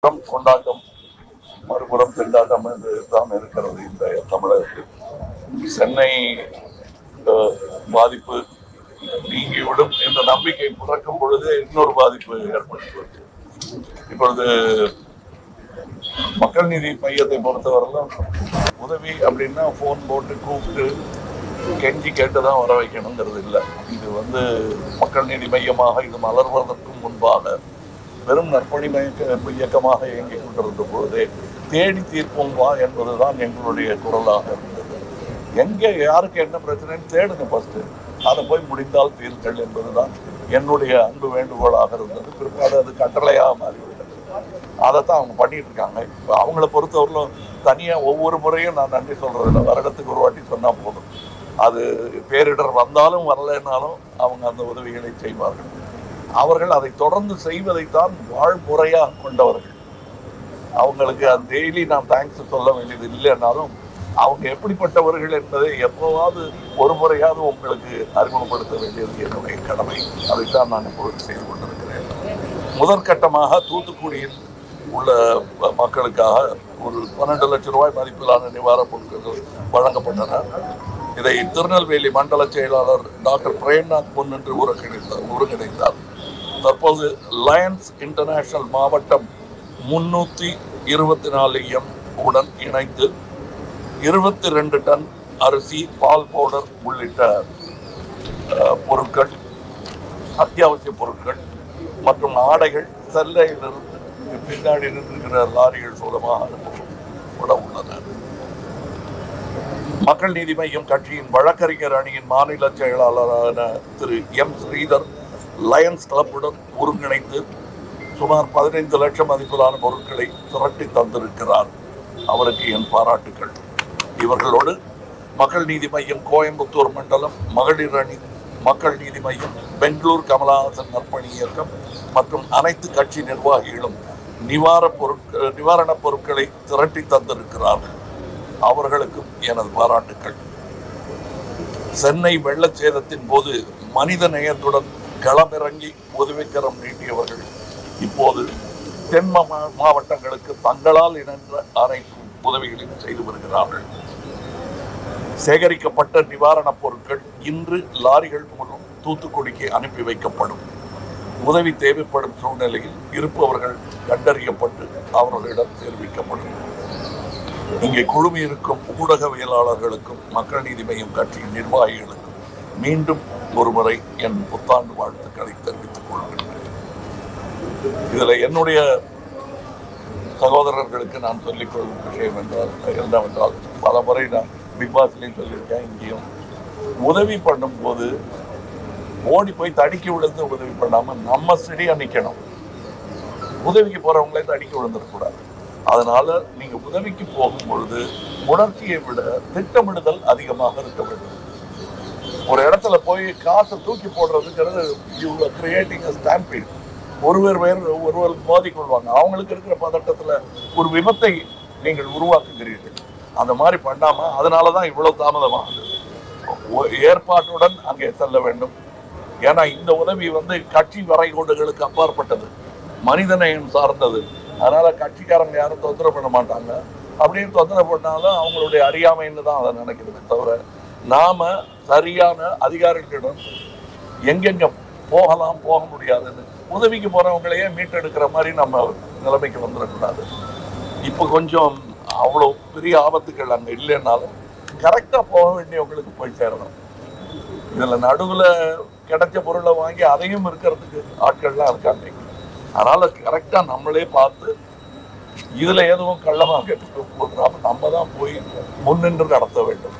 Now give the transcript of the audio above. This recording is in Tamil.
பக்கம் கொண்டாட்டம், மறுபுறம் திண்டாட்டம் என்று தான் இருக்கிறது இந்த தமிழகத்தில். சென்னை பாதிப்பு நீங்கிவிடும் என்ற நம்பிக்கை பிறக்கும் பொழுது இன்னொரு பாதிப்பு ஏற்படுகிறது. இப்பொழுது மக்கள் நீதி மையத்தை பொறுத்தவரையிலும் உதவி அப்படின்னா போன் போட்டு கூப்பிட்டு கெஞ்சி கேட்டுதான் வர வைக்கணுங்கிறது இல்லை. இது மக்கள் நீதி மையமாக இது மலர்வதற்கும் முன்பாக வெறும் நற்பணி இயக்கமாக இயங்கிக் கொண்டிருந்த பொழுதே தேடி தீர்ப்போம் வா என்பதுதான் எங்களுடைய குரலாக இருந்தது. எங்கே யாருக்கு என்ன பிரச்சனைன்னு தேடுங்க ஃபர்ஸ்ட், அதை போய் முடிந்தால் தீர்வுகள் என்பதுதான் என்னுடைய அன்பு வேண்டுகோளாக இருந்தது. பிற்பாடு அது கட்டளையாக மாறிவிட்டது. அதைத்தான் அவங்க பண்ணிட்டு இருக்காங்க. இப்போ அவங்கள பொறுத்தவரையிலும் தனியாக ஒவ்வொரு முறையும் நான் நன்றி சொல்றதில்லை, வருடத்துக்கு ஒரு வாட்டி சொன்னா போதும். அது பேரிடர் வந்தாலும் வரலைன்னாலும் அவங்க அந்த உதவிகளை செய்வார்கள். அவர்கள் அதை தொடர்ந்து செய்வதைத்தான் வாழ்முறையாக கொண்டவர்கள். அவங்களுக்கு அது டெய்லி நான் தேங்க்ஸ் சொல்ல வேண்டியது இல்லைன்னாலும் அவங்க எப்படிப்பட்டவர்கள் என்பதை எப்போவாவது ஒரு முறையாவது உங்களுக்கு அறிமுகப்படுத்த வேண்டியது என்னுடைய கடமை. அதைத்தான் நான் இப்பொழுது செய்து கொண்டிருக்கிறேன். முதற்கட்டமாக தூத்துக்குடியில் உள்ள மக்களுக்காக ஒரு 12 லட்சம் ரூபாய் மதிப்பிலான நிவாரணப் பொருட்கள் வழங்கப்பட்டன. இதை திருநெல்வேலி மண்டல செயலாளர் டாக்டர் பிரேம்நாத் முன்னின்று ஒருங்கிணைத்தார். தற்போது லயன்ஸ் இன்டர்நேஷனல் மாவட்டம் 324 உடன் இணைந்து 22 டன் அரிசி, பால் பவுடர் உள்ளிட்ட பொருட்கள், அத்தியாவசிய பொருட்கள் மற்றும் ஆடைகள் செல்லையிலிருந்து பின்னாடி நின்றிருக்கிற லாரிகள் மூலமாக அனுப்பப்பட உள்ளன. மக்கள் நீதி மையம் கட்சியின் வழக்கறிஞர் அணியின் மாநில செயலாளரான திரு எம் ஸ்ரீதர் லயன்ஸ் கிளப்புடன் ஒருங்கிணைந்து சுமார் 15 லட்சம் மதிப்பிலான பொருட்களை திரட்டி தந்திருக்கிறார். அவருக்கு என் பாராட்டுகள். இவர்களோடு மக்கள் நீதி மையம் கோயம்புத்தூர் மண்டலம் மகளிர் அணி, மக்கள் நீதி மையம் பெங்களூர் கமலஹாசன் நற்பணி இயக்கம் மற்றும் அனைத்து கட்சி நிர்வாகிகளும் நிவாரணப் பொருட்களை திரட்டி தந்திருக்கிறார்கள். அவர்களுக்கும் எனது பாராட்டுக்கள். சென்னை வெள்ளச்சேதத்தின் போது மனித நேயத்துடன் களமிறங்கி உதவிக்கரம் நீட்டியவர்கள் இப்போது தென் மாவட்டங்களுக்கு தங்களால் இணைந்த அனைத்து உதவிகளையும் செய்து வருகிறார்கள். சேகரிக்கப்பட்ட நிவாரணப் பொருட்கள் இன்று லாரிகள் மூலம் தூத்துக்குடிக்கு அனுப்பி வைக்கப்படும். உதவி தேவைப்படும் சூழ்நிலையில் இருப்பவர்கள் கண்டறியப்பட்டு அவர்களிடம் தெரிவிக்கப்படும். இங்கே குழுமி இருக்கும் ஊடகவியலாளர்களுக்கும் மக்கள் நீதி மையம் கட்சியின் நிர்வாகிகளுக்கும் மீண்டும் ஒருமுறை என் புத்தாண்டு வாழ்த்துக்களை தெரிவித்துக் கொள்கிறேன். இதுல என்னுடைய சகோதரர்களுக்கு நான் சொல்லிக்கொள்ளும் விஷயம் என்னவென்றால் பல முறை நான் பிக் பாஸ்லையும் சொல்லியிருக்கேன், இங்கேயும் உதவி பண்ணும் போது ஓடி போய் தடுக்கி விழுந்து உதவி பண்ணாம நம்ம ஸ்டெடியா நிக்கணும். உதவிக்கு போறவங்களே தடுக்கி விழுந்துடக்கூடாது. அதனால நீங்க உதவிக்கு போகும் பொழுது உணர்ச்சியை விட திட்டமிடுதல் அதிகமாக இருக்க வேண்டும். ஒரு இடத்துல போய் காசை தூக்கி போடுறதுங்கிறது கிரியேட்டிங் ஸ்டாம்பீட். ஒருவர் மோதி கொள்வாங்க. அவங்களுக்கு இருக்கிற பதட்டத்துல ஒரு விபத்தை நீங்கள் உருவாக்குகிறீர்கள். அந்த மாதிரி பண்ணாம, அதனாலதான் இவ்வளவு தாமதமாகுது. ஏற்பாட்டுடன் அங்கே செல்ல வேண்டும். ஏன்னா இந்த உதவி கட்சி வரைகோடுகளுக்கு அப்பாற்பட்டது, மனிதநேயம் சார்ந்தது. அதனால கட்சிக்காரங்க யாரும் தொந்தரவு பண்ண மாட்டாங்க. அப்படின்னு தொந்தரவு பண்ணாலும் அவங்களுடைய அறியாமைன்னு தான் அதை நினைக்கிறதே தவிர, நாம சரியான அதிகாரிகளிடம் எங்கெங்க போகலாம் போக முடியாதுன்னு உதவிக்கு போறவங்களையே மீட்டெடுக்கிற மாதிரி நம்ம நிலைமைக்கு வந்துடக்கூடாது. இப்போ கொஞ்சம் அவ்வளோ பெரிய ஆபத்துகள் அங்கே இல்லைன்னாலும் கரெக்டா போக வேண்டியவங்களுக்கு போய் சேரணும். இதுல நடுவுல கிடைச்ச பொருளை வாங்கி அதையும் இருக்கிறதுக்கு ஆட்கள்லாம் இருக்காங்க. அதனால கரெக்டா நம்மளே பார்த்து இதுல எதுவும் கள்ளமாக நம்ம தான் போய் முன்னின்று நடத்த வேண்டும்.